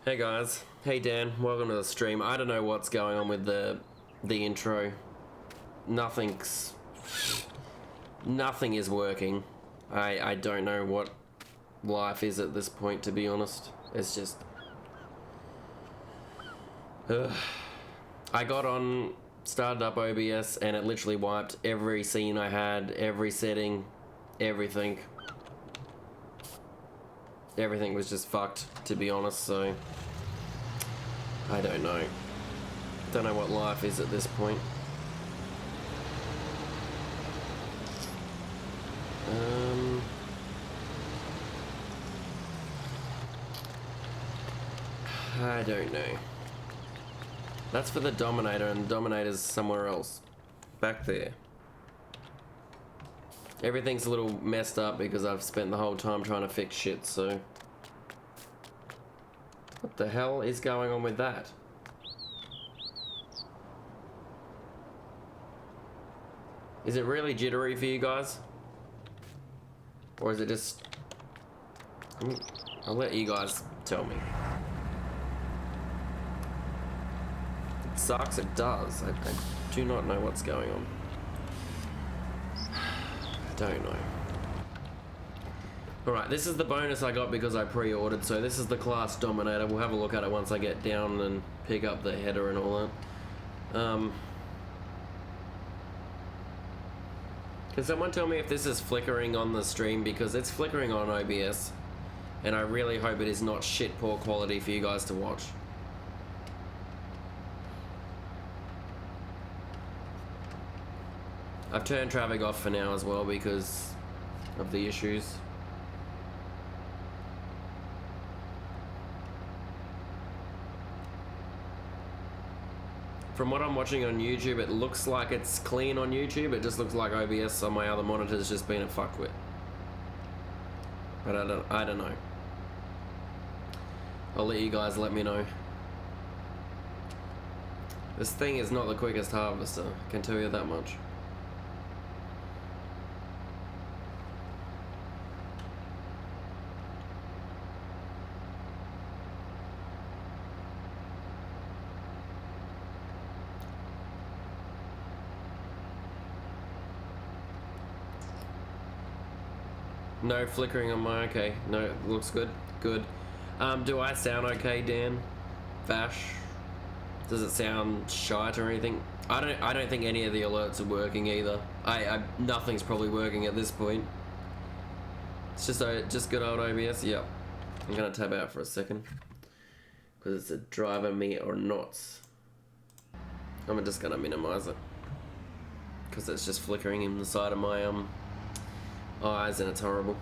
Hey guys, hey Dan, welcome to the stream. I don't know what's going on with the intro. Nothing is working. I don't know what life is at this point, to be honest. It's just I got on, started up OBS, and it literally wiped every scene I had, every setting, everything. Everything was just fucked, to be honest, so I don't know. Don't know what life is at this point. I don't know. That's for the Dominator, and the Dominator's somewhere else. Back there. Everything's a little messed up because I've spent the whole time trying to fix shit, so... What the hell is going on with that? Is it really jittery for you guys? Or is it just... I'll let you guys tell me. It sucks, it does. I do not know what's going on. I don't know. Alright, this is the bonus I got because I pre-ordered, so this is the Claas Dominator. We'll have a look at it once I get down and pick up the header and all that. Can someone tell me if this is flickering on the stream, because it's flickering on OBS, and I really hope it is not shit poor quality for you guys to watch. I've turned traffic off for now as well because of the issues. From what I'm watching on YouTube, it looks like it's clean on YouTube. It just looks like OBS on my other monitor's just been a fuckwit. But I don't know. I'll let you guys let me know. This thing is not the quickest harvester, I can tell you that much. No flickering on my, okay. No, looks good. Good. Do I sound okay, Dan? Vash? Does it sound shite or anything? I don't think any of the alerts are working either. Nothing's probably working at this point. It's just good old OBS. Yep. I'm gonna tab out for a second because it's a driving me or nuts. I'm just gonna minimize it because it's just flickering in the side of my eyes, and it's horrible.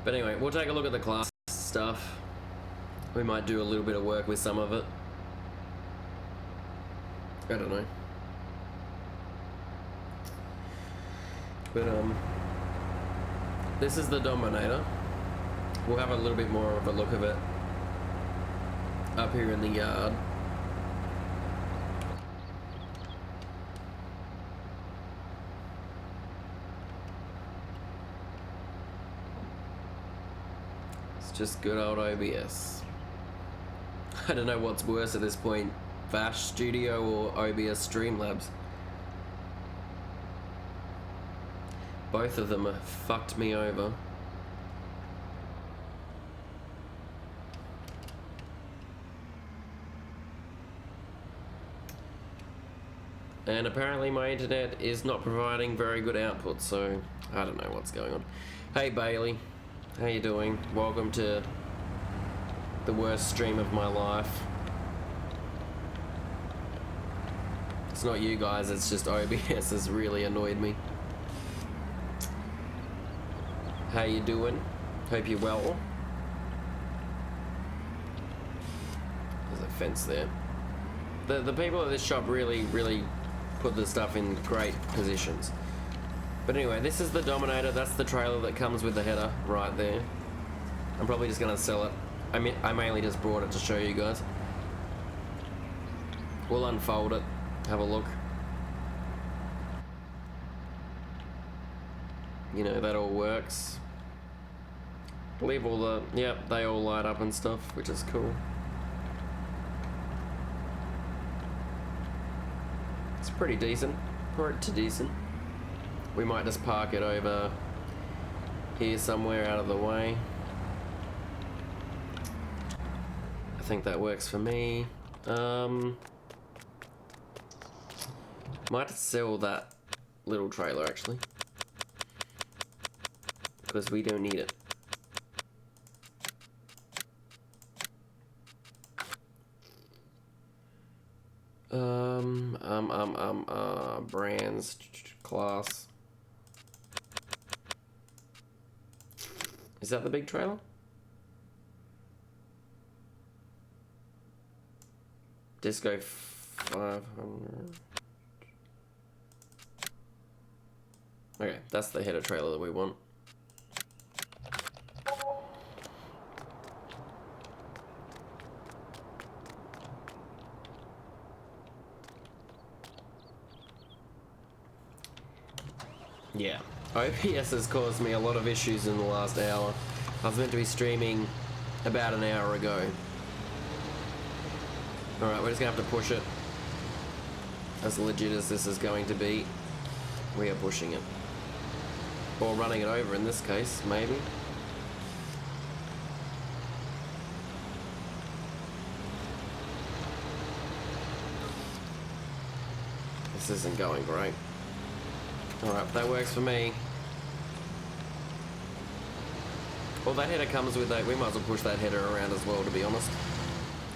But anyway, we'll take a look at the Claas stuff. We might do a little bit of work with some of it. I don't know. But this is the Dominator. We'll have a little bit more of a look of it up here in the yard. Just good old OBS. I don't know what's worse at this point, Vash Studio or OBS Streamlabs. Both of them have fucked me over. And apparently my internet is not providing very good output, so I don't know what's going on. Hey Bailey. How you doing? Welcome to the worst stream of my life. It's not you guys, it's just OBS has really annoyed me. How you doing? Hope you're well. There's a fence there. The people at this shop really put the stuff in great positions. But anyway, this is the Dominator. That's the trailer that comes with the header right there. I'm probably just gonna sell it. I mainly just brought it to show you guys. We'll unfold it, have a look. You know, that all works. Leave all the, yep, they all light up and stuff, which is cool. It's pretty decent, pretty decent. We might just park it over here somewhere out of the way. I think that works for me. Might sell that little trailer actually, because we don't need it. Brands, Claas. Is that the big trailer? Disco 500. Okay, that's the header trailer that we want. Yeah, OBS has caused me a lot of issues in the last hour. I was meant to be streaming about an hour ago. Alright, we're just gonna have to push it. As legit as this is going to be, we are pushing it. Or running it over in this case, maybe. This isn't going great. Alright, that works for me. Well, that header comes with that. We might as well push that header around as well, to be honest.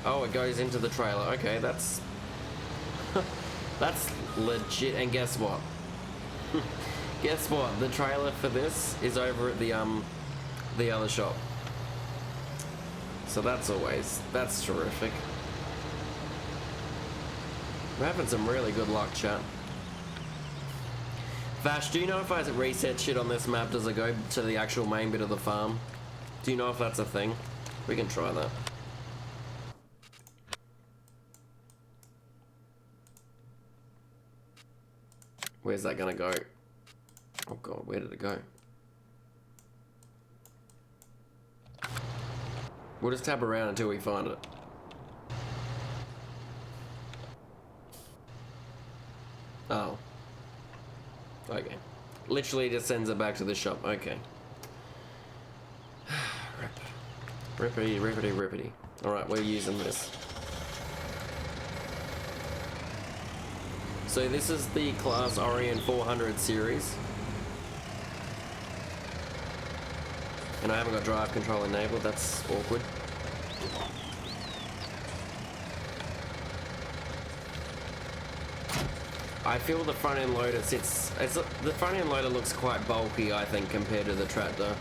Oh, it goes into the trailer. Okay, that's... that's legit. And guess what? Guess what? The trailer for this is over at the other shop. So that's terrific. We're having some really good luck, chat. Vash, do you know if I reset shit on this map, does it go to the actual main bit of the farm? Do you know if that's a thing? We can try that. Where's that gonna go? Oh god, where did it go? We'll just tap around until we find it. Oh. Okay. Literally just sends it back to the shop. Okay. Rippity, rippity, rippity. Alright, we're using this. So this is the Claas Orion 400 series. And I haven't got drive control enabled, that's awkward. I feel the front end loader the front end loader looks quite bulky, I think, compared to the tractor.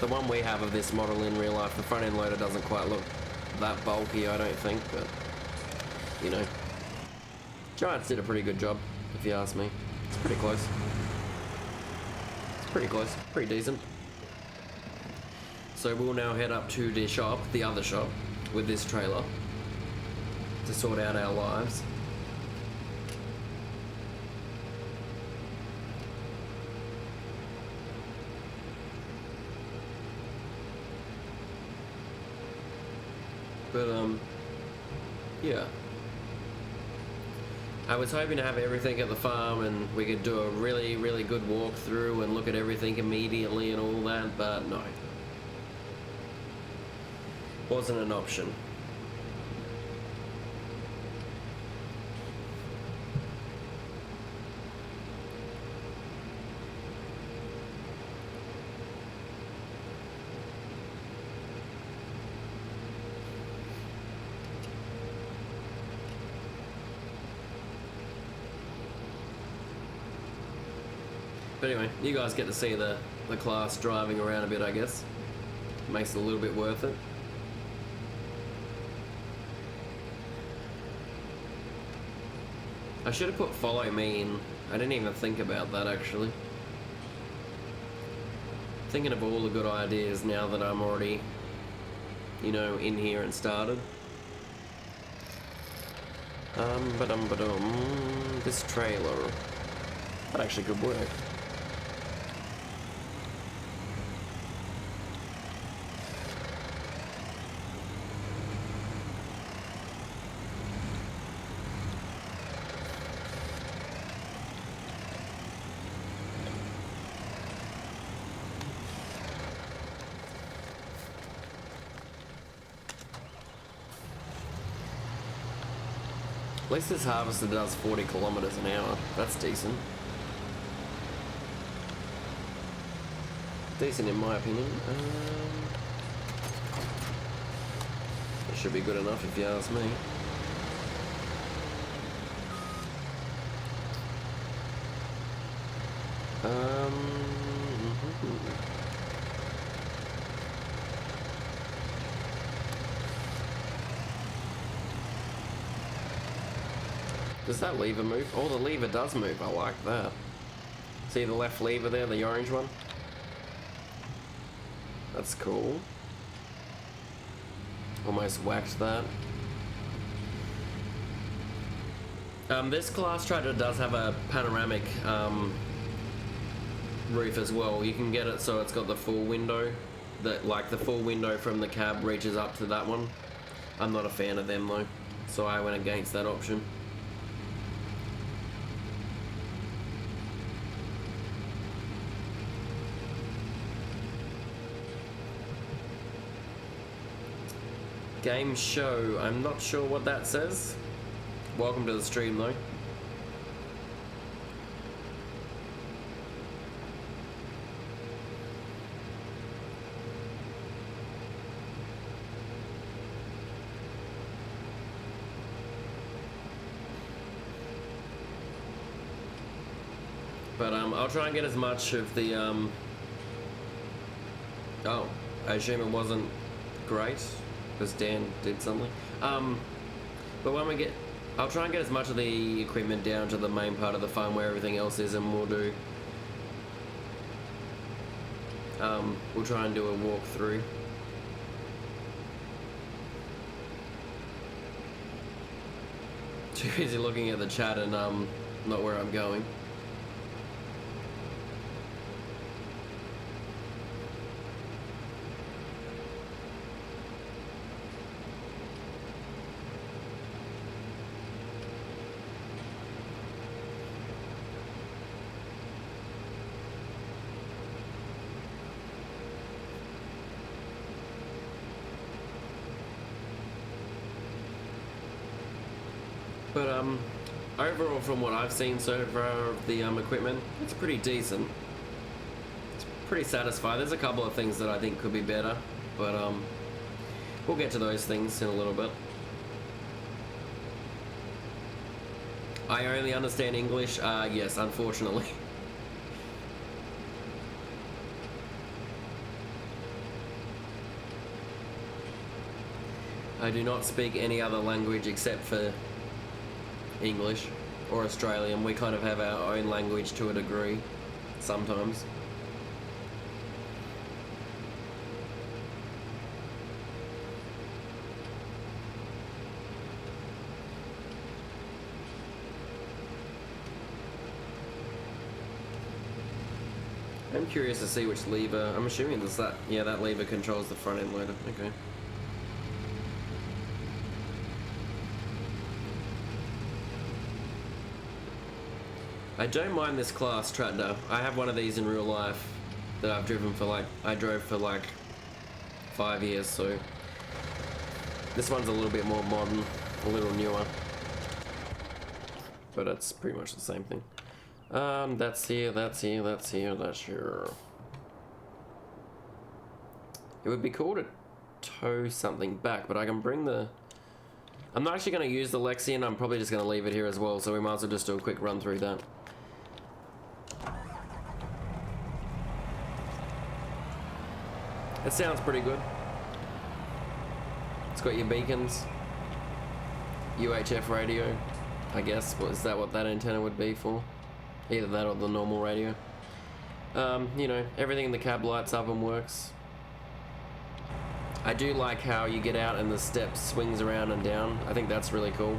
The one we have of this model in real life, the front end loader doesn't quite look that bulky, I don't think, but you know. Giants did a pretty good job, if you ask me. It's pretty close. It's pretty close, pretty decent. So we'll now head up to the shop, the other shop, with this trailer to sort out our lives. But, yeah. I was hoping to have everything at the farm and we could do a really, really good walkthrough and look at everything immediately and all that, but no. Wasn't an option. But anyway, you guys get to see the Claas driving around a bit, I guess. Makes it a little bit worth it. I should have put follow me in. I didn't even think about that, actually. Thinking of all the good ideas now that I'm already, you know, in here and started. This trailer. That actually could work. At least this harvester does 40 kilometers an hour. That's decent. Decent in my opinion. It should be good enough if you ask me. Does that lever move? Oh, the lever does move. I like that. See the left lever there, the orange one? That's cool. Almost whacked that. This Claas tractor does have a panoramic roof as well. You can get it so it's got the full window. Like the full window from the cab reaches up to that one. I'm not a fan of them though, so I went against that option. Game show, I'm not sure what that says. Welcome to the stream though. But I'll try and get as much of the oh, I assume it wasn't great because Dan did something. But when we get, I'll try and get as much of the equipment down to the main part of the farm where everything else is, and we'll try and do a walkthrough. Too busy looking at the chat and not where I'm going. But overall, from what I've seen so far of the equipment, it's pretty decent. It's pretty satisfied. There's a couple of things that I think could be better, but we'll get to those things in a little bit. I only understand English. Yes, unfortunately. I do not speak any other language except for English or Australian. We kind of have our own language to a degree sometimes. I'm curious to see which lever. I'm assuming there's that. Yeah, that lever controls the front end loader. Okay. I don't mind this Claas tractor. I have one of these in real life that I've driven for I drove for 5 years, so this one's a little bit more modern, a little newer, but it's pretty much the same thing. That's here, that's here, that's here, that's here. It would be cool to tow something back, but I can bring the... I'm not actually going to use the Lexion, I'm probably just going to leave it here as well, so we might as well just do a quick run through that. It sounds pretty good. It's got your beacons, UHF radio, I guess. Is that what that antenna would be for? Either that or the normal radio. You know, everything in the cab lights up and works. I do like how you get out and the step swings around and down. I think that's really cool.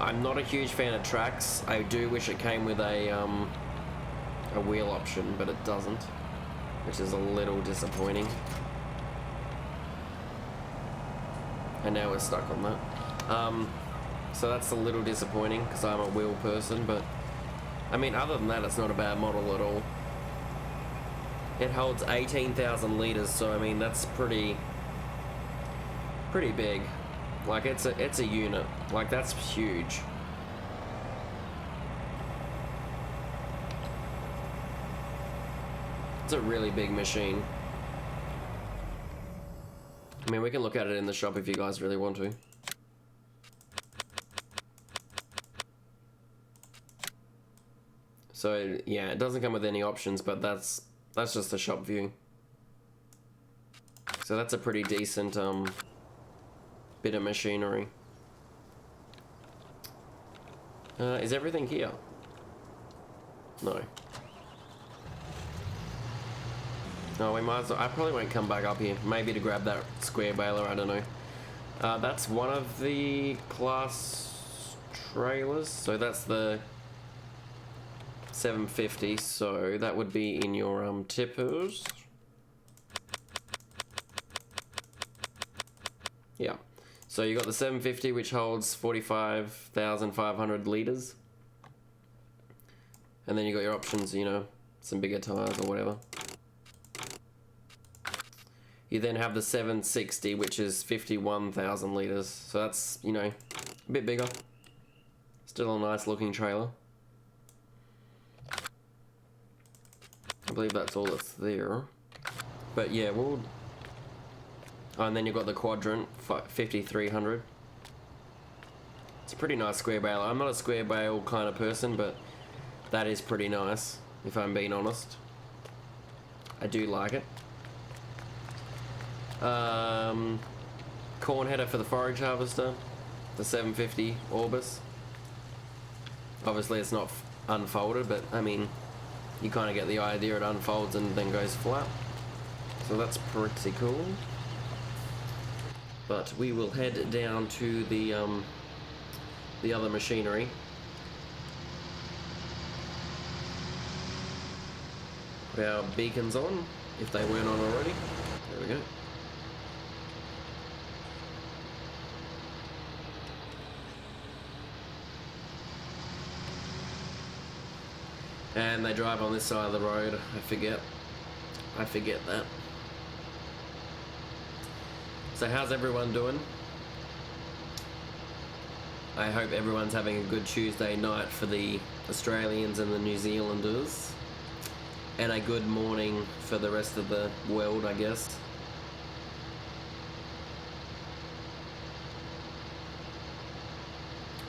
I'm not a huge fan of tracks. I do wish it came with a wheel option, but it doesn't, which is a little disappointing. And now we're stuck on that. So that's a little disappointing because I'm a wheel person, but I mean, other than that, it's not a bad model at all. It holds 18,000 litres, so I mean, that's pretty big. Like it's a unit. Like that's huge. It's a really big machine. I mean, we can look at it in the shop if you guys really want to. So yeah, it doesn't come with any options, but that's just the shop view. So that's a pretty decent bit of machinery. Is everything here? No. No, we might as well. I probably won't come back up here. Maybe to grab that square baler, I don't know. That's one of the Claas trailers. So that's the 750. So that would be in your tippers. Yeah. So you got the 750, which holds 45,500 litres. And then you got your options, you know, some bigger tyres or whatever. You then have the 760, which is 51,000 litres. So that's, you know, a bit bigger. Still a nice looking trailer. I believe that's all that's there. But yeah, we'll... Oh, and then you've got the Quadrant, 5,300. It's a pretty nice square bale. I'm not a square bale kind of person, but that is pretty nice, if I'm being honest. I do like it. Corn header for the forage harvester, the 750 Orbis. Obviously it's not unfolded, but I mean, you kind of get the idea. It unfolds and then goes flat. So that's pretty cool. But we will head down to the other machinery. Put our beacons on, if they weren't on already. There we go. And they drive on this side of the road. I forget that. So how's everyone doing? I hope everyone's having a good Tuesday night for the Australians and the New Zealanders. And a good morning for the rest of the world, I guess.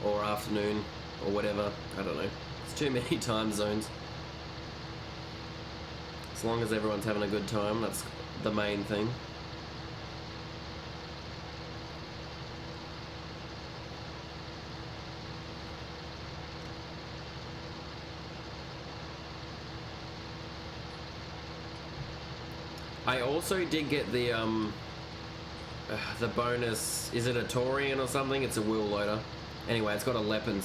Or afternoon, or whatever. I don't know. It's too many time zones. As long as everyone's having a good time, that's the main thing. I also did get the bonus, is it a Taurian or something? It's a wheel loader. Anyway, it's got a leopard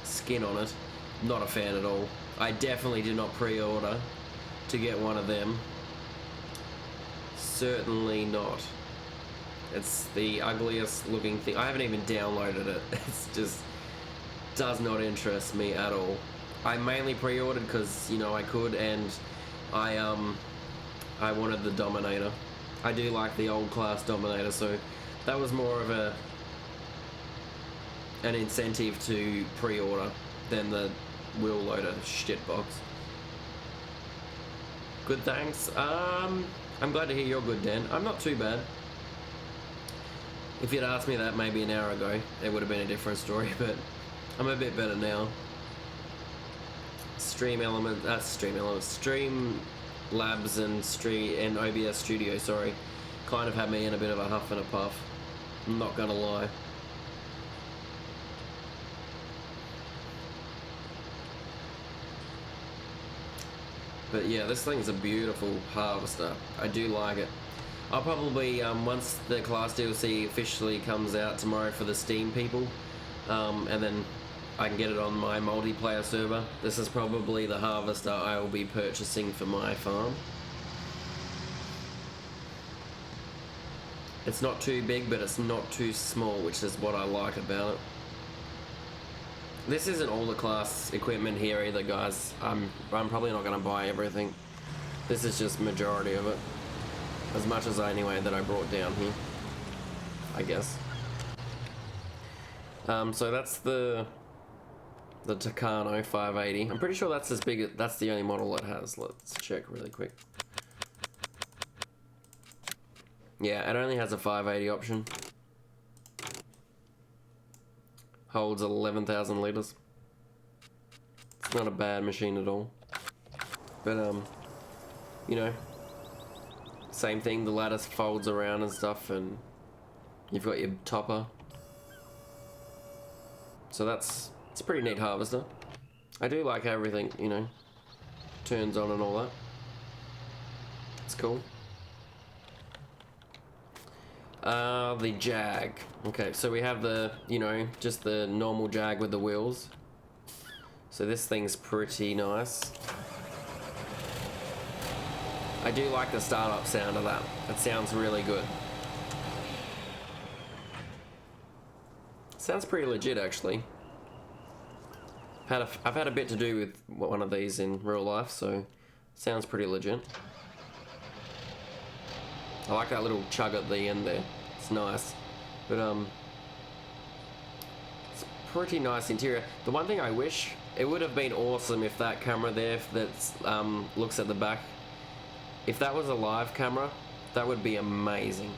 skin on it. Not a fan at all. I definitely did not pre-order to get one of them. Certainly not. It's the ugliest looking thing. I haven't even downloaded it. It's just does not interest me at all. I mainly pre-ordered because, you know, I could, and I wanted the Dominator. I do like the old Claas Dominator, so that was more of an incentive to pre-order than the wheel loader shitbox. Good, thanks. I'm glad to hear you're good, Dan. I'm not too bad. If you'd asked me that maybe an hour ago, it would have been a different story, but I'm a bit better now. Stream Labs and OBS Studio, sorry, kind of had me in a bit of a huff and a puff. I'm not gonna lie. But yeah, this thing's a beautiful harvester. I do like it. I'll probably, once the Claas DLC officially comes out tomorrow for the Steam people, and then I can get it on my multiplayer server, this is probably the harvester I will be purchasing for my farm. It's not too big, but it's not too small, which is what I like about it. This isn't all the Claas equipment here either, guys. I'm probably not going to buy everything. This is just majority of it. As much as anyway that I brought down here, I guess. So that's the Tucano 580. I'm pretty sure that's as big as, that's the only model it has. Let's check really quick. Yeah, it only has a 580 option. Holds 11,000 litres. It's not a bad machine at all. But, you know, same thing, the lattice folds around and stuff, and you've got your topper. So it's a pretty neat harvester. I do like how everything, you know, turns on and all that. It's cool. The Jag. Okay, so we have the, you know, just the normal Jag with the wheels. So this thing's pretty nice. I do like the startup sound of that. That sounds really good. Sounds pretty legit, actually. I've had a bit to do with one of these in real life, so sounds pretty legit. I like that little chug at the end there. It's nice. But it's pretty nice interior. The one thing I wish, it would have been awesome if that camera there that looks at the back, if that was a live camera, that would be amazing.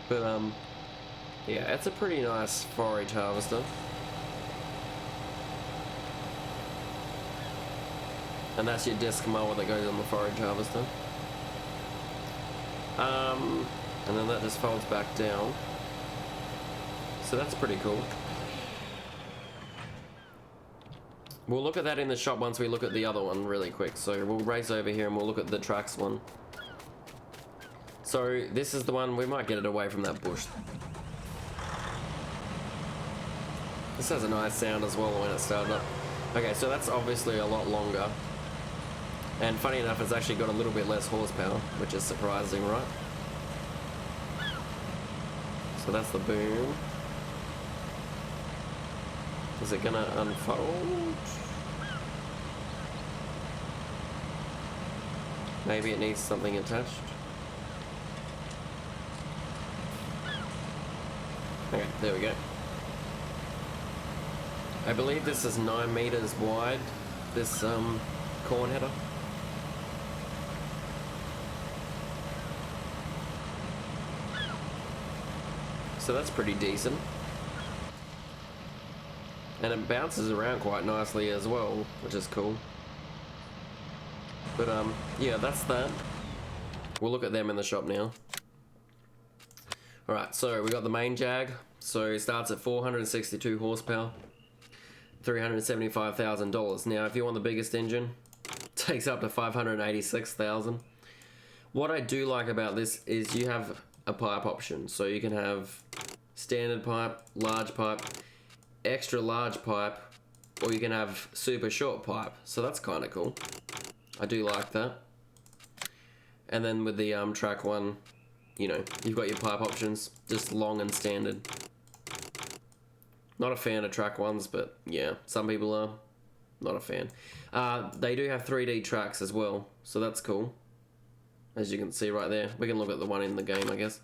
But yeah, it's a pretty nice forage harvester. And that's your disc mower that goes on the forage harvester. And then that just folds back down. So that's pretty cool. We'll look at that in the shop once we look at the other one really quick. So we'll race over here and we'll look at the Trax one. So this is the one, we might get it away from that bush. This has a nice sound as well when it started up. Okay, so that's obviously a lot longer. And funny enough, it's actually got a little bit less horsepower, which is surprising, right? So that's the boom. Is it gonna unfold? Maybe it needs something attached. Okay, there we go. I believe this is 9 meters wide, this corn header. So that's pretty decent. And it bounces around quite nicely as well, which is cool. But yeah, that's that. We'll look at them in the shop now. Alright, so we got the main Jag. So it starts at 462 horsepower, $375,000. Now, if you want the biggest engine, it takes up to $586,000. What I do like about this is you have a pipe option. So you can have standard pipe, large pipe, extra large pipe, or you can have super short pipe. So that's kind of cool. I do like that. And then with the track one, you know, you've got your pipe options, just long and standard. Not a fan of track ones, but yeah, some people are. Not a fan. They do have 3D tracks as well, so that's cool. As you can see right there. We can look at the one in the game, I guess.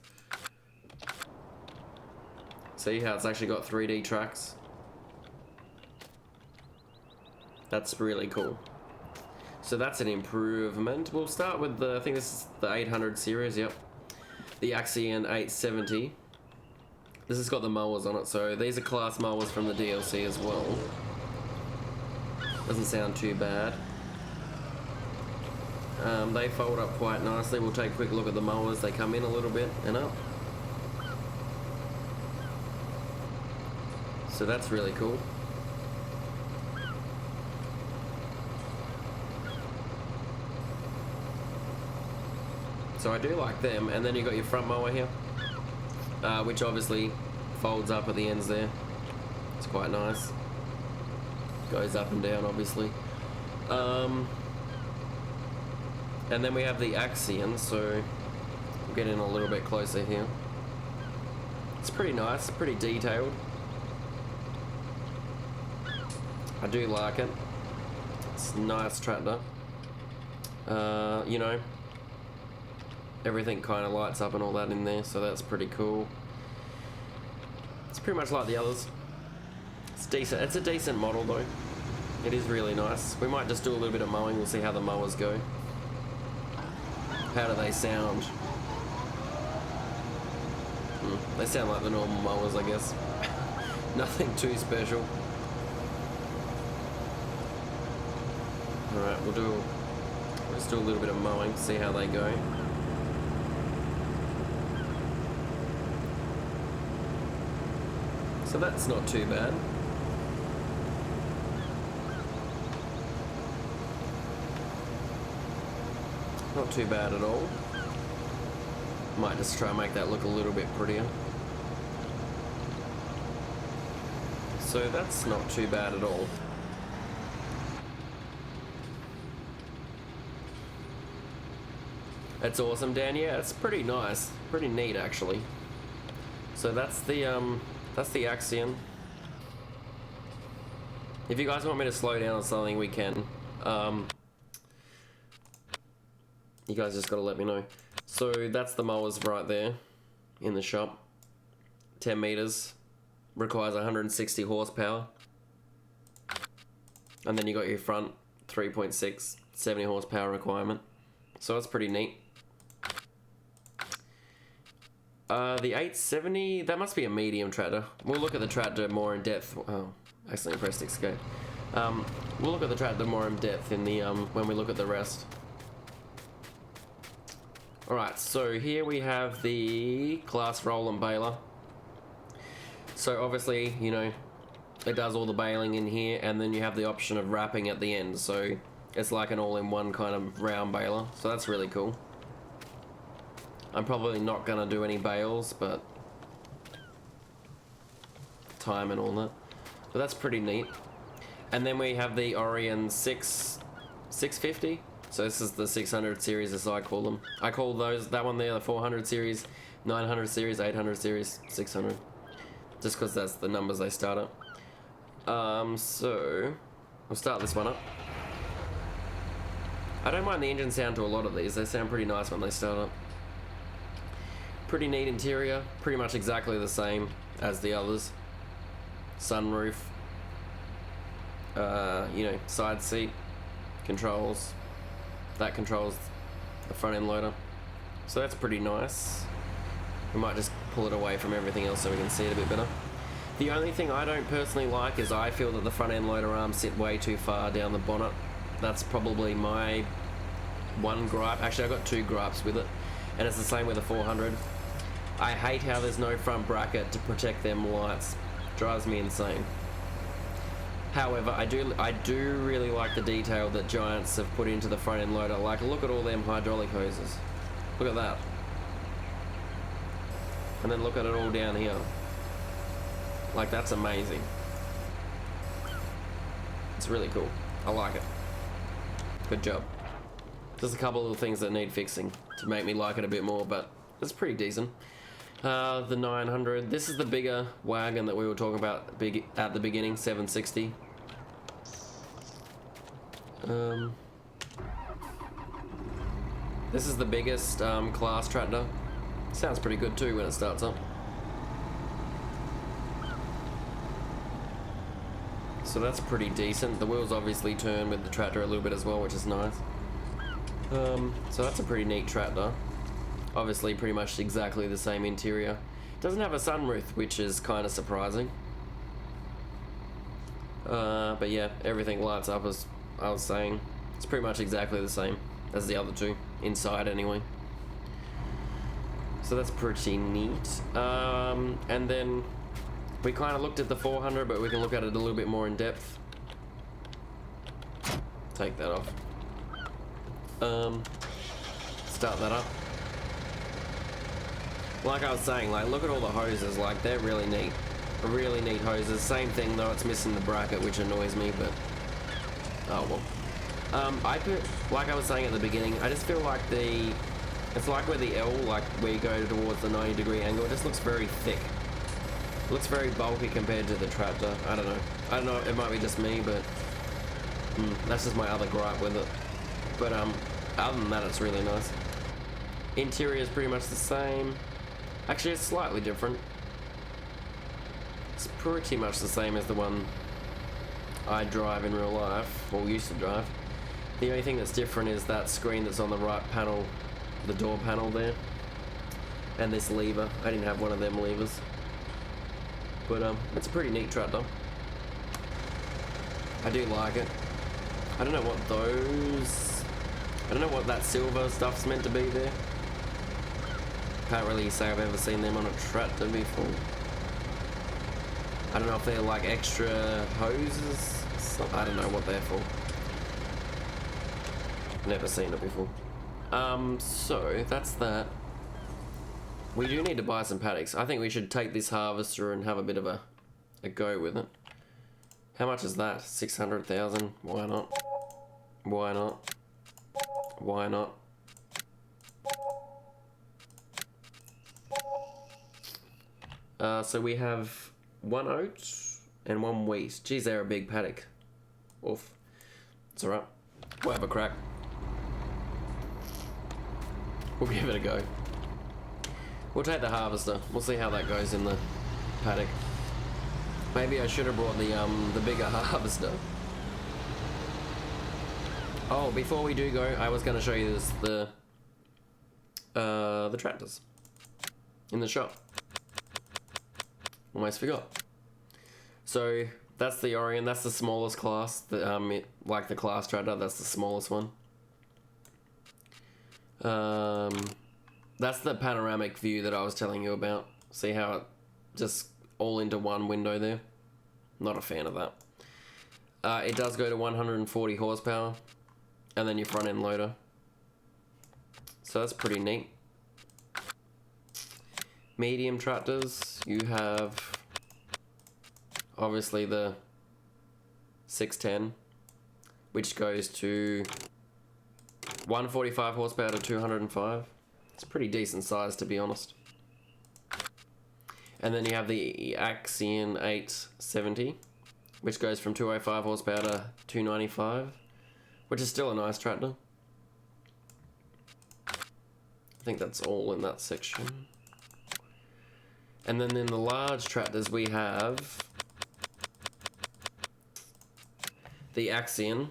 See how it's actually got 3D tracks? That's really cool. So that's an improvement. We'll start with the, I think this is the 800 series, yep. The Axion 870. This has got the mowers on it, so these are Claas mowers from the DLC as well. Doesn't sound too bad. They fold up quite nicely. We'll take a quick look at the mowers. They come in a little bit and up. So that's really cool. So I do like them. And then you've got your front mower here, which obviously folds up at the ends there. It's quite nice. Goes up and down, obviously. And then we have the Axion, so we'll get in a little bit closer here. It's pretty nice, pretty detailed. I do like it. It's a nice tractor. You know, everything kind of lights up and all that in there, so that's pretty cool. It's pretty much like the others. It's decent. It's a decent model though. It is really nice. We might just do a little bit of mowing. We'll see how the mowers go. How do they sound? They sound like the normal mowers, I guess. Nothing too special. Alright, we'll just do a little bit of mowing, see how they go. So that's not too bad. Not too bad at all. Might just try and make that look a little bit prettier. So that's not too bad at all. That's awesome, Dan. Yeah, it's pretty nice. Pretty neat, actually. So that's the Axion. If you guys want me to slow down on something, we can. You guys just gotta let me know. So that's the mowers right there in the shop. 10 meters. Requires 160 horsepower. And then you got your front 3.6, 70 horsepower requirement. So that's pretty neat. The 870, that must be a medium tractor. We'll look at the tractor more in depth. Oh, accidentally pressed escape. We'll look at the tractor more in depth in the when we look at the rest. Alright, so here we have the Claas roll and baler. So obviously, you know, it does all the baling in here, and then you have the option of wrapping at the end. So it's like an all-in-one kind of round baler. So that's really cool. I'm probably not going to do any bales, but time and all that. But that's pretty neat. And then we have the Orion 650. So this is the 600 series, as I call them. I call that one there the 400 series, 900 series, 800 series, 600. Just because that's the numbers they start at. So we'll start this one up. I don't mind the engine sound to a lot of these. They sound pretty nice when they start up. Pretty neat interior, pretty much exactly the same as the others. Sunroof, you know, side seat controls. That controls the front end loader. So that's pretty nice. We might just pull it away from everything else so we can see it a bit better. The only thing I don't personally like is I feel that the front end loader arms sit way too far down the bonnet. That's probably my one gripe. Actually, I've got two gripes with it, and it's the same with the 400. I hate how there's no front bracket to protect them lights. Drives me insane. However, I do really like the detail that Giants have put into the front end loader. Like, look at all them hydraulic hoses. Look at that. And then look at it all down here. Like, that's amazing. It's really cool. I like it. Good job. There's a couple of things that need fixing to make me like it a bit more, but it's pretty decent. The 900. This is the bigger wagon that we were talking about at the beginning, 760. This is the biggest Claas tractor. Sounds pretty good too when it starts up. So that's pretty decent. The wheels obviously turn with the tractor a little bit as well, which is nice. So that's a pretty neat tractor. Obviously pretty much exactly the same interior. Doesn't have a sunroof, which is kind of surprising. But yeah, everything lights up as I was saying. It's pretty much exactly the same as the other two, inside anyway. So that's pretty neat. And then we kind of looked at the 400, but we can look at it a little bit more in depth. Take that off. Start that up. Like I was saying, like, look at all the hoses. Like, they're really neat. Really neat hoses. Same thing though, it's missing the bracket, which annoys me, but oh well. Like I was saying at the beginning, I just feel like it's like where the L, like where you go towards the 90-degree angle, it just looks very thick. It looks very bulky compared to the tractor. I don't know, it might be just me, but that's just my other gripe with it. But other than that, it's really nice. Interior is pretty much the same. Actually, it's slightly different. It's pretty much the same as the one I drive in real life, or used to drive. The only thing that's different is that screen that's on the right panel, the door panel there, and this lever. I didn't have one of them levers, but it's a pretty neat tractor. I do like it. I don't know what those, I don't know what that silver stuff's meant to be there. Can't really say I've ever seen them on a tractor before. I don't know if they're like extra hoses. I don't know what they're for. Never seen it before. So that's that. We do need to buy some paddocks. I think we should take this harvester and have a bit of a go with it. How much is that? 600,000? Why not? Why not? Why not? So we have 1 oat and 1 wheat. Geez, they're a big paddock. Oof. It's alright. We'll have a crack. We'll give it a go. We'll take the harvester. We'll see how that goes in the paddock. Maybe I should have brought the bigger harvester. Oh, before we do go, I was going to show you this, the tractors in the shop. Almost forgot. So that's the Orion. That's the smallest class. Like the Claas tractor, that's the smallest one. That's the panoramic view that I was telling you about. See how it just all into one window there? Not a fan of that. It does go to 140 horsepower, and then your front end loader. So that's pretty neat. Medium tractors, you have obviously the 610, which goes to 145 horsepower to 205. It's a pretty decent size, to be honest. And then you have the Axion 870, which goes from 205 horsepower to 295, which is still a nice tractor. I think that's all in that section. And then in the large tractors we have the Axion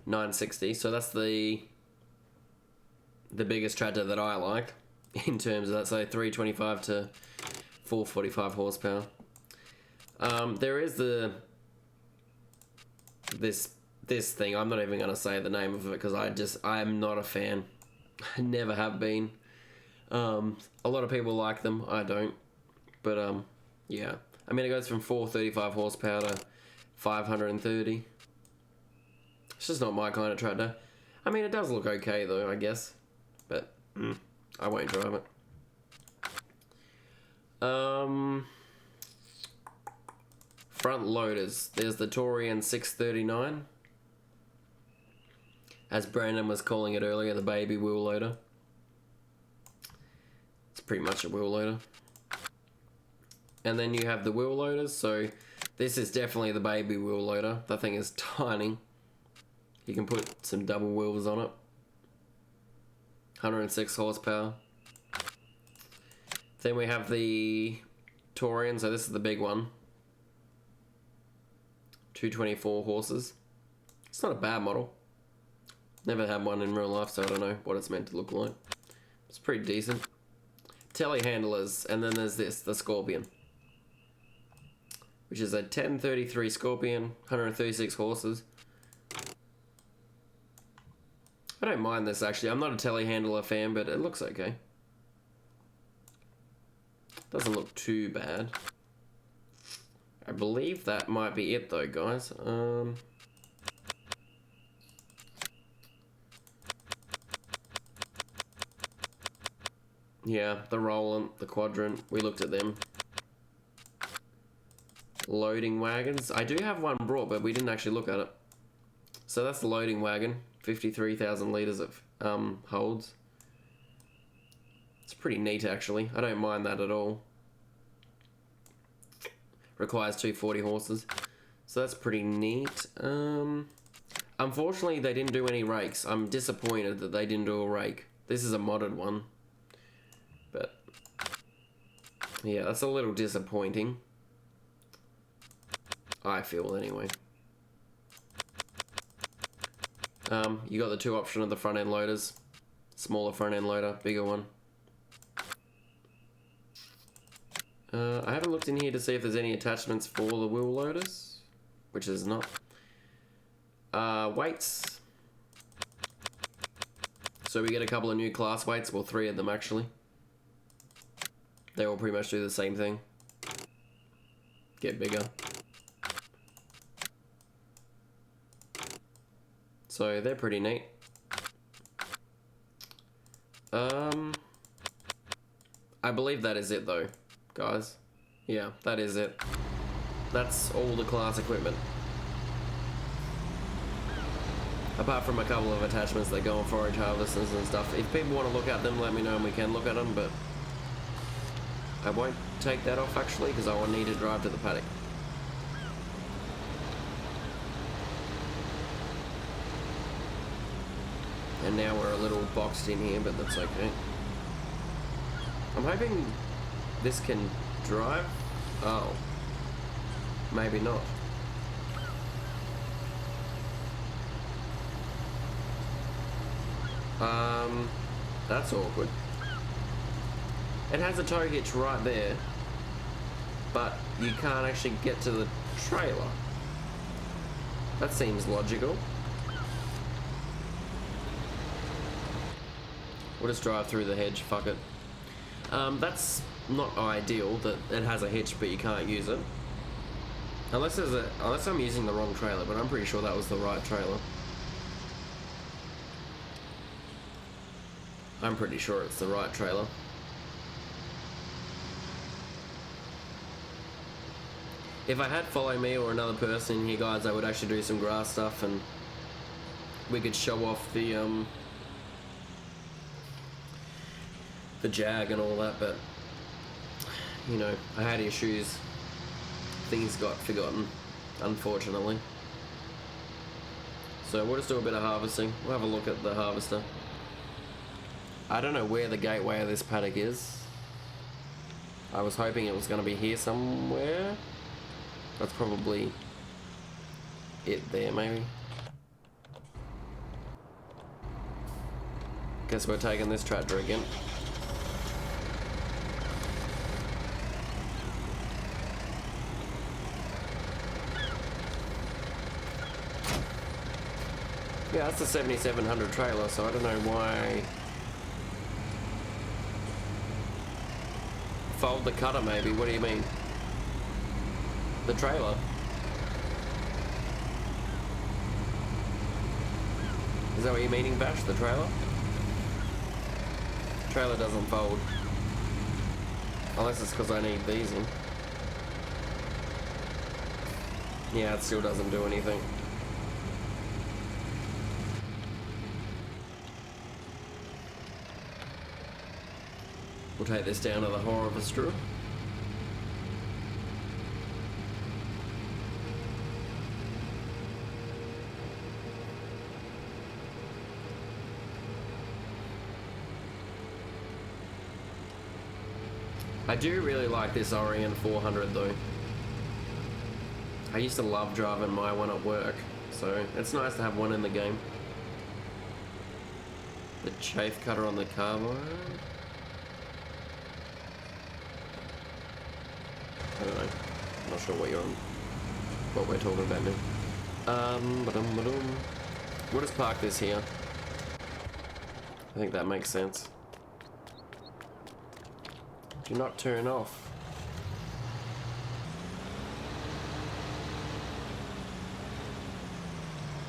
960. So that's the biggest tractor that I like in terms of that. So 325 to 445 horsepower. There is this thing. I'm not even going to say the name of it because I am not a fan. I never have been. A lot of people like them. I don't. But yeah. I mean, it goes from 435 horsepower to 530. It's just not my kind of tractor. I mean, it does look okay though, I guess. But I won't drive it. Front loaders. There's the Torian 639. As Brandon was calling it earlier, the baby wheel loader. It's pretty much a wheel loader. And then you have the wheel loaders. So this is definitely the baby wheel loader. That thing is tiny. You can put some double wheels on it. 106 horsepower. Then we have the Torian. So this is the big one. 224 horses. It's not a bad model. Never had one in real life, so I don't know what it's meant to look like. It's pretty decent. Telehandlers, and then there's this, the Scorpion, which is a 1033 Scorpion, 136 horses. I don't mind this actually. I'm not a telehandler fan, but it looks okay. Doesn't look too bad. I believe that might be it though, guys. Yeah, the Roland, the Quadrant, we looked at them. Loading wagons. I do have one brought, but we didn't actually look at it. So that's the loading wagon. 53,000 litres of holds. It's pretty neat actually. I don't mind that at all. Requires 240 horses. So that's pretty neat. Unfortunately, they didn't do any rakes. I'm disappointed that they didn't do a rake. This is a modded one. But Yeah, that's a little disappointing. I feel anyway. You got the two option of the front end loaders. Smaller front end loader, bigger one. I haven't looked in here to see if there's any attachments for the wheel loaders, which is not. Weights. So we get a couple of new Claas weights, well 3 of them actually. They all pretty much do the same thing. Get bigger. So they're pretty neat. I believe that is it though, guys. Yeah, that is it. That's all the Claas equipment. Apart from a couple of attachments that go on forage harvesters and stuff. If people want to look at them, let me know and we can look at them, but I won't take that off actually because I will need to drive to the paddock. And now we're a little boxed in here, but that's okay. I'm hoping this can drive. Oh. Maybe not. That's awkward. It has a tow hitch right there, but you can't actually get to the trailer. That seems logical. We'll just drive through the hedge, fuck it. That's not ideal that it has a hitch but you can't use it. Unless I'm using the wrong trailer, but I'm pretty sure that was the right trailer. I'm pretty sure it's the right trailer. If I had follow me or another person in here, guys, I would actually do some grass stuff and we could show off the Jag and all that, but you know, I had issues. Things got forgotten, unfortunately. So we'll just do a bit of harvesting. We'll have a look at the harvester. I don't know where the gateway of this paddock is. I was hoping it was going to be here somewhere. That's probably it there, maybe. Guess we're taking this tractor again. Yeah, that's a 7700 trailer, so I don't know why. Fold the cutter, maybe. What do you mean? The trailer? Is that what you're meaning, Bash? The trailer? Trailer doesn't fold. Unless it's because I need these in. Yeah, it still doesn't do anything. We'll take this down to the harvester. I do really like this Orion 400 though. I used to love driving my one at work, so it's nice to have one in the game. The chafe cutter on the carbine. I don't know. I'm not sure what we're talking about now. We'll just park this here. I think that makes sense. Do not turn off.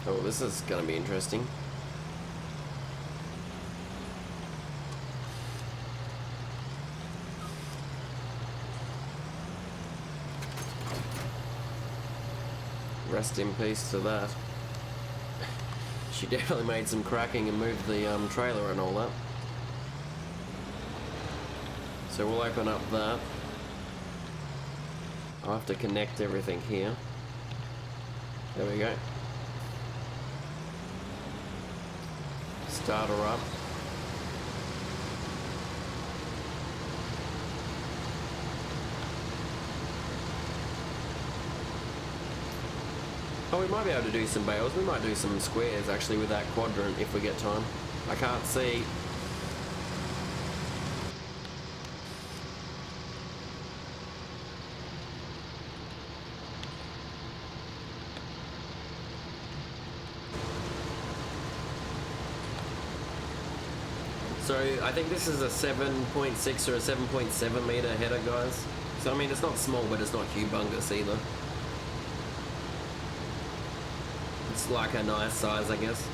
Oh, this is gonna be interesting. Rest in peace to that. She definitely made some cracking and moved the trailer and all that. So we'll open up that. I'll have to connect everything here. There we go. Start her up. Oh, we might be able to do some bales. We might do some squares actually with that quadrant if we get time. I can't see. So I think this is a 7.6 or a 7.7 meter header, guys. So I mean, it's not small, but it's not humongous either. It's like a nice size, I guess.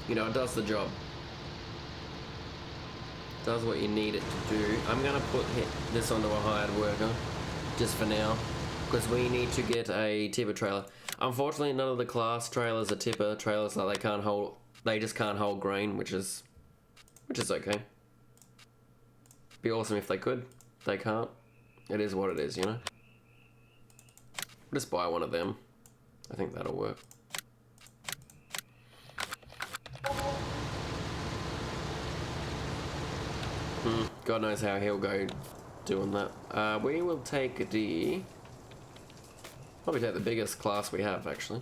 You know, it does the job. It does what you need it to do. I'm gonna put this onto a hired worker, just for now, because we need to get a tipper trailer. Unfortunately, none of the Claas trailers are tipper trailers. Like they just can't hold grain, which is okay. Be awesome if they could. They can't. It is what it is, you know. Just buy one of them. I think that'll work. God knows how he'll go doing that. We will take probably take the biggest Claas we have, actually.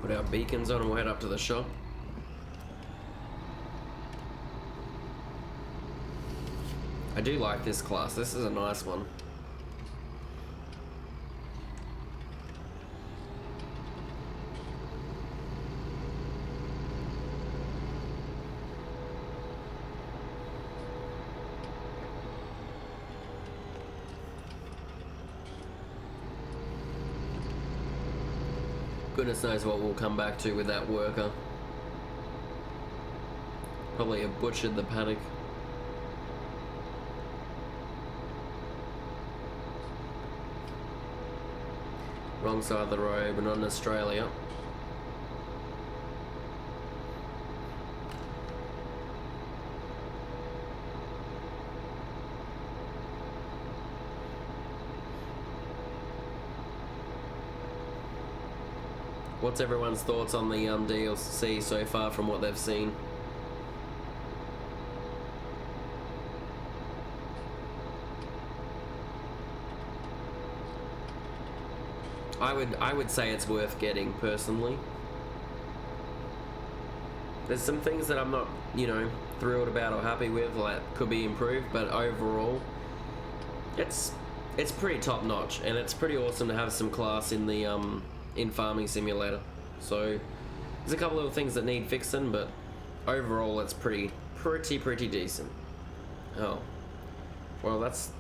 Put our beacons on and we'll head up to the shop. I do like this Claas. This is a nice one. Goodness knows what we'll come back to with that worker. Probably have butchered the paddock. Wrong side of the road, but not in Australia. What's everyone's thoughts on the DLC so far from what they've seen? I would say it's worth getting, personally. There's some things that I'm not, you know, thrilled about or happy with, like could be improved, but overall it's pretty top notch, and it's pretty awesome to have some Claas in the in Farming Simulator. So there's a couple little things that need fixing, but overall it's pretty decent. Oh, well, that's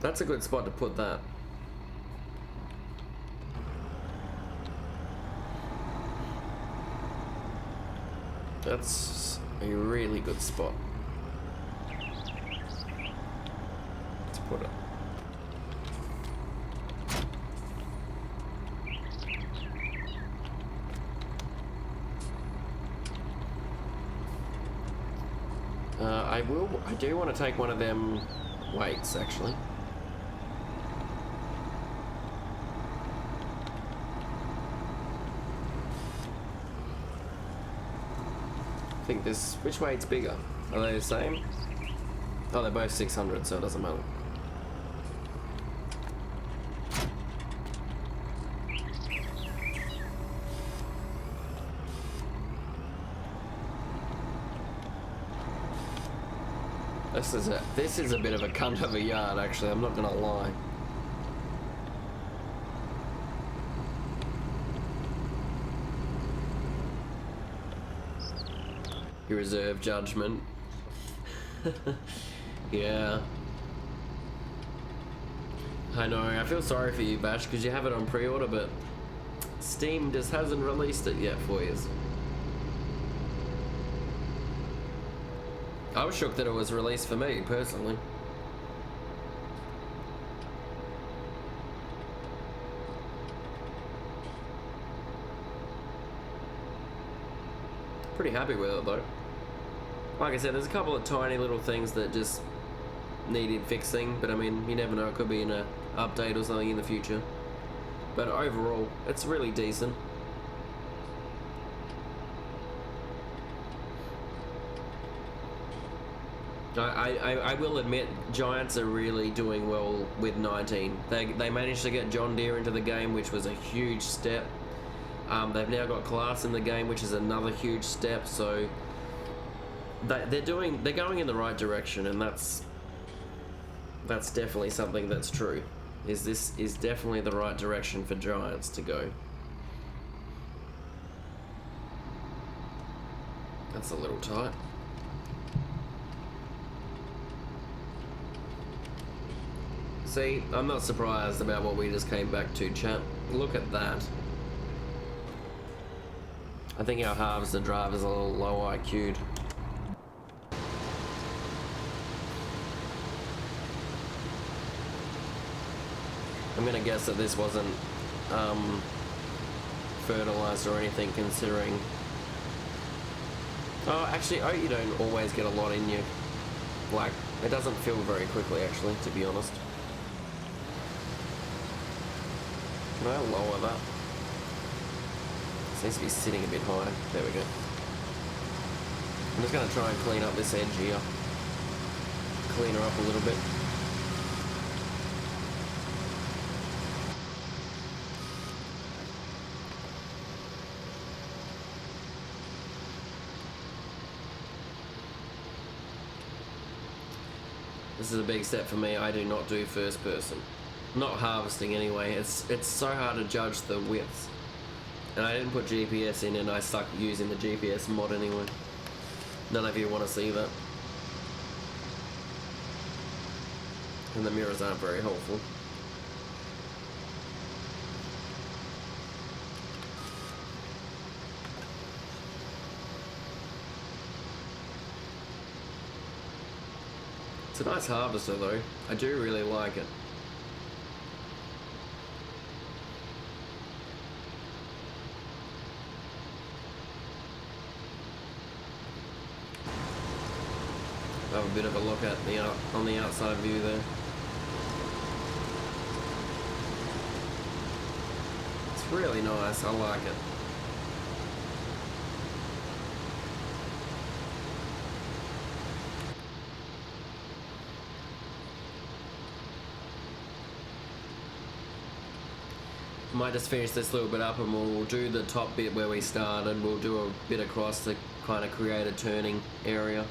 a good spot to put that. That's a really good spot to put it. I do want to take one of them weights, actually. I think which weight's bigger? Are they the same? Oh, they're both 600, so it doesn't matter. This is a bit of a cunt of a yard, actually, I'm not gonna lie. You reserve judgment. Yeah. I know, I feel sorry for you, Bash, because you have it on pre-order, but Steam just hasn't released it yet for you. I was shocked that it was released for me, personally. Pretty happy with it, though. Like I said, there's a couple of tiny little things that just needed fixing, but I mean, you never know, it could be in an update or something in the future. But overall, it's really decent. I will admit, Giants are really doing well with 19. They managed to get John Deere into the game, which was a huge step. They've now got Claas in the game, which is another huge step. So they're going in the right direction, and that's definitely something that's true. This is definitely the right direction for Giants to go. That's a little tight. See, I'm not surprised about what we just came back to, chat. Look at that. I think our harvester driver's a little low IQ'd. I'm gonna guess that this wasn't fertilized or anything, considering... Oh, actually, oat you don't always get a lot in you. Like, it doesn't fill very quickly, actually, to be honest. Can I lower that? Seems to be sitting a bit high. There we go. I'm just going to try and clean up this edge here. Clean her up a little bit. This is a big step for me. I do not do first person. Not harvesting anyway. It's so hard to judge the widths. And I didn't put GPS in, and I stuck using the GPS mod anyway. None of you want to see that. And the mirrors aren't very helpful. It's a nice harvester though. I do really like it. Have a bit of a look at on the outside view there. It's really nice. I like it. Might just finish this little bit up, and we'll do the top bit where we started. We'll do a bit across to kind of create a turning area.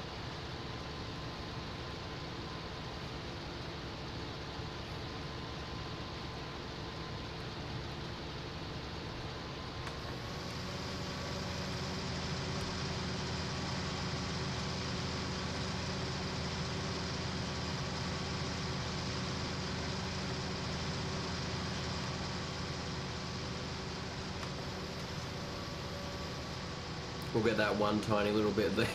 We'll get that one tiny little bit there.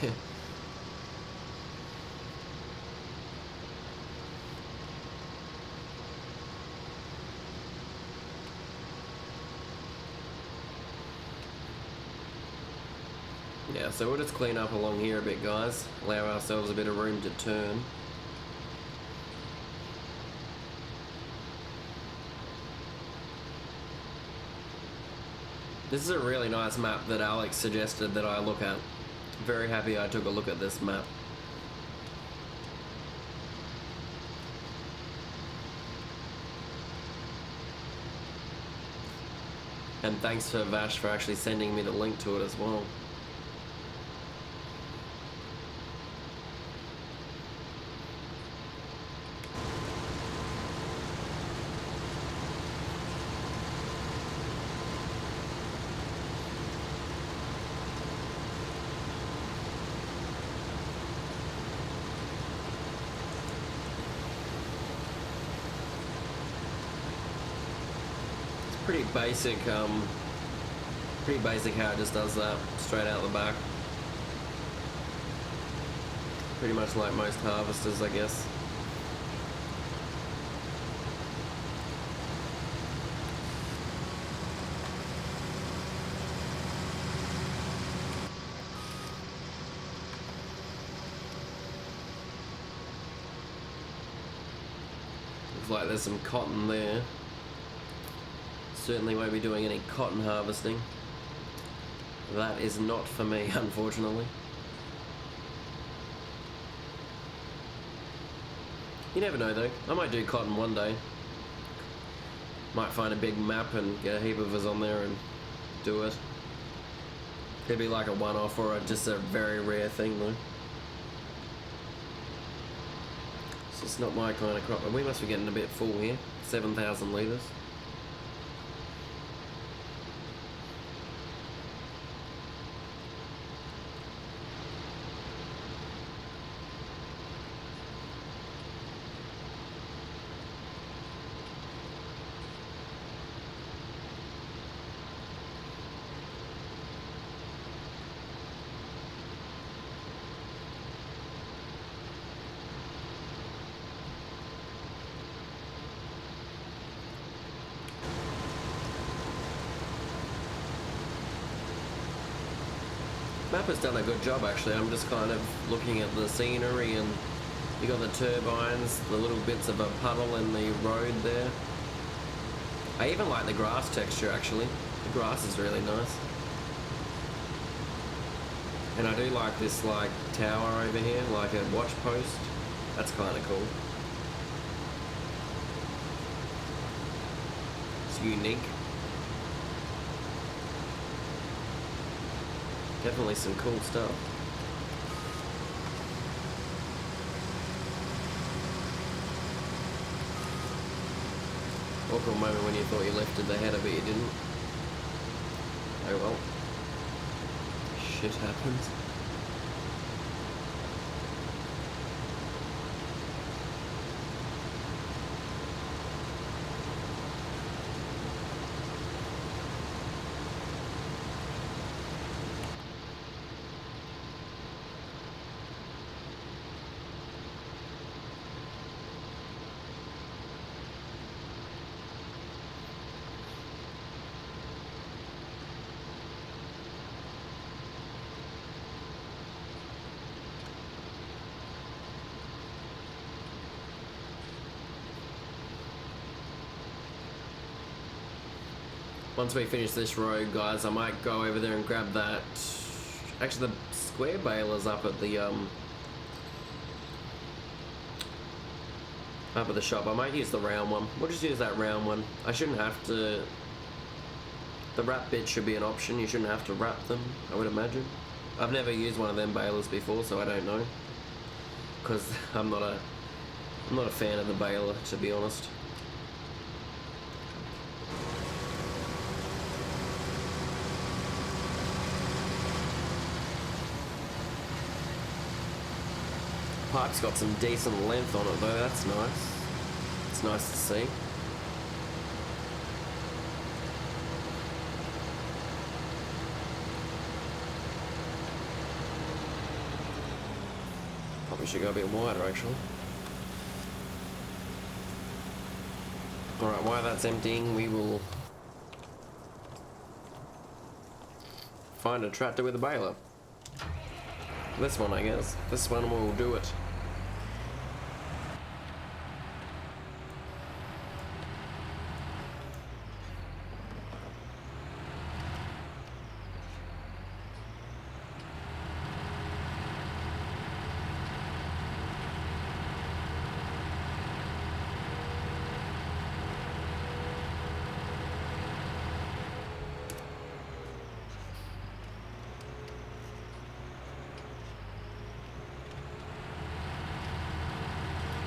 Yeah, so we'll just clean up along here a bit, guys. Allow ourselves a bit of room to turn. This is a really nice map that Alex suggested that I look at. Very happy I took a look at this map. And thanks for Vash for actually sending me the link to it as well. Pretty basic how it just does that straight out the back. Pretty much like most harvesters, I guess. Looks like there's some cotton there. Certainly won't be doing any cotton harvesting. That is not for me, unfortunately. You never know though. I might do cotton one day. Might find a big map and get a heap of us on there and do it. It'd be like a one-off or just a very rare thing though. It's just not my kind of crop. We must be getting a bit full here. 7,000 litres. Map has done a good job actually. I'm just kind of looking at the scenery and you got the turbines, the little bits of a puddle in the road there. I even like the grass texture actually. The grass is really nice. And I do like this like tower over here, like a watch post. That's kind of cool. It's unique. Definitely some cool stuff. Awkward moment when you thought you lifted the header but you didn't. Oh well. Shit happens. Once we finish this road, guys, I might go over there and grab that. Actually, the square baler's up at the shop. I might use the round one. We'll just use that round one. I shouldn't have to. The wrap bit should be an option. You shouldn't have to wrap them, I would imagine. I've never used one of them balers before, so I don't know. Because I'm not a fan of the baler, to be honest. Pipe's got some decent length on it though, that's nice. It's nice to see. Probably should go a bit wider actually. Alright, while that's emptying, we will find a tractor with a baler. This one, I guess. This one will do it.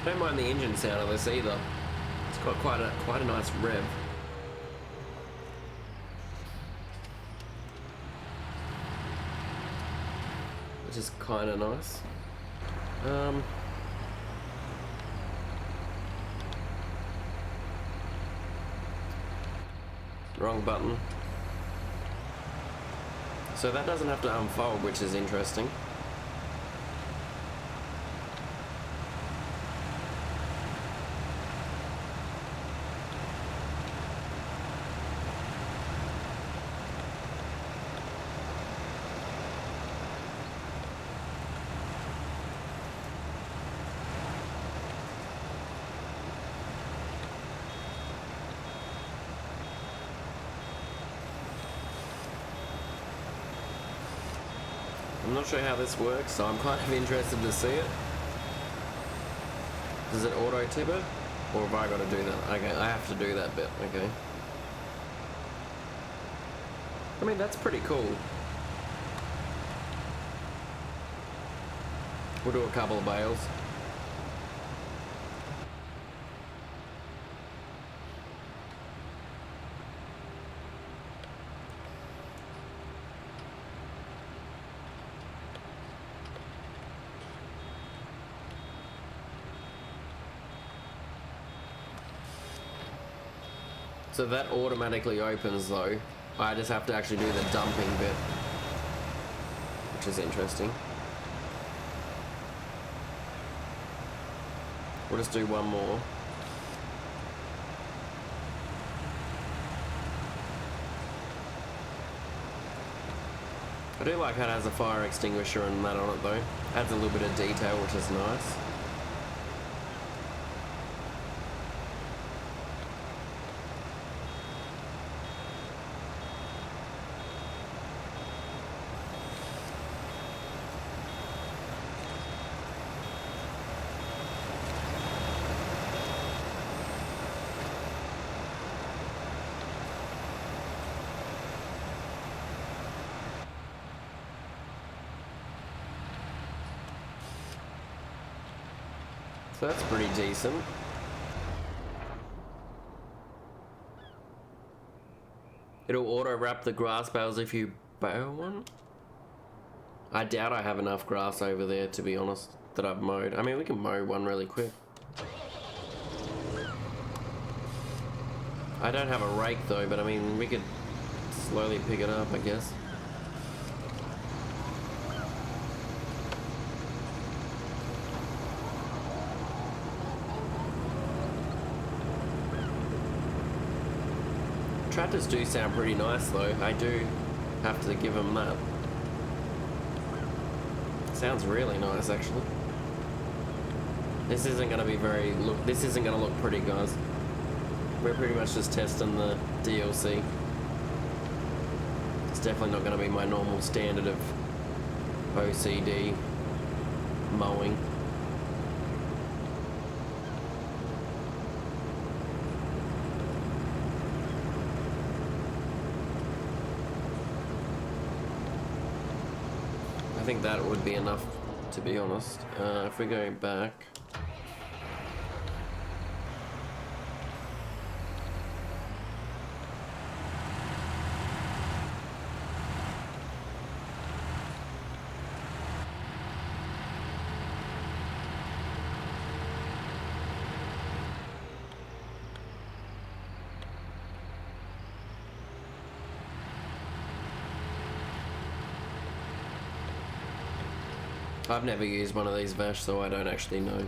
Don't mind the engine sound of this either. It's got quite a nice rev. Which is kind of nice. Wrong button. So that doesn't have to unfold, which is interesting. I'm not sure how this works, so I'm kind of interested to see it. Does it auto tip it? Or have I got to do that? Okay, I have to do that bit, okay. I mean, that's pretty cool. We'll do a couple of bales. So that automatically opens though. I just have to actually do the dumping bit, which is interesting. We'll just do one more. I do like how it has a fire extinguisher and that on it though. Adds a little bit of detail, which is nice. So that's pretty decent. It'll auto wrap the grass bales if you bale one. I doubt I have enough grass over there, to be honest, that I've mowed. I mean, we can mow one really quick. I don't have a rake though, but I mean, we could slowly pick it up, I guess. Tractors do sound pretty nice though. I do have to give them that. Sounds really nice actually. This isn't gonna be this isn't gonna look pretty, guys. We're pretty much just testing the DLC. It's definitely not gonna be my normal standard of OCD mowing. I think that would be enough, to be honest. If we go back, I've never used one of these Vash, so I don't actually know.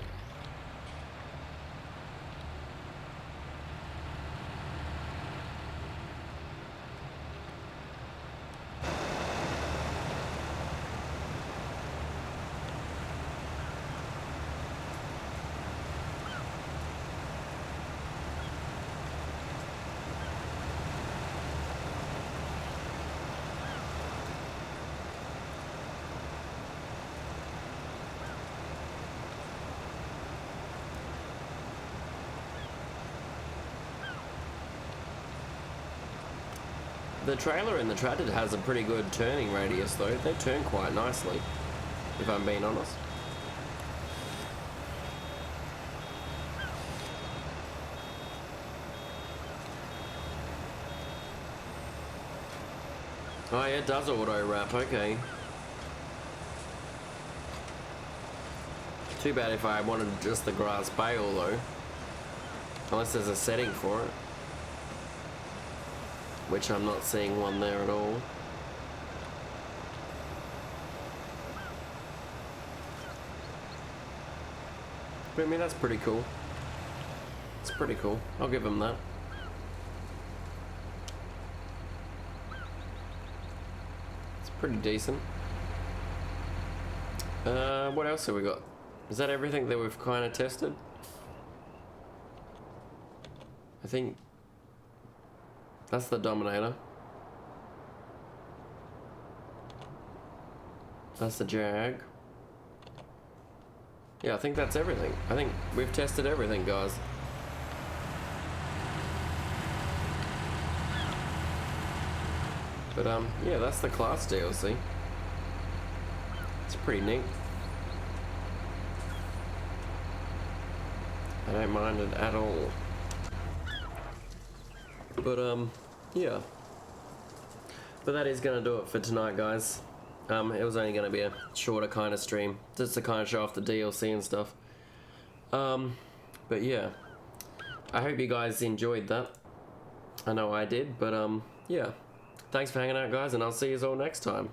The trailer and the tractor has a pretty good turning radius though. They turn quite nicely, if I'm being honest. Oh yeah, it does auto wrap, okay. Too bad if I wanted just the grass bale though. Unless there's a setting for it. Which I'm not seeing one there at all. But I mean, that's pretty cool. It's pretty cool. I'll give them that. It's pretty decent. What else have we got? Is that everything that we've kind of tested? I think that's the Dominator. That's the Jag. yeah, I think that's everything. I think we've tested everything, guys. But yeah, that's the Claas DLC. It's pretty neat. I don't mind it at all. But yeah. But that is gonna do it for tonight, guys. It was only gonna be a shorter kind of stream, just to kind of show off the DLC and stuff. But yeah, I hope you guys enjoyed that. I know I did, but yeah. Thanks for hanging out, guys, and I'll see you all next time.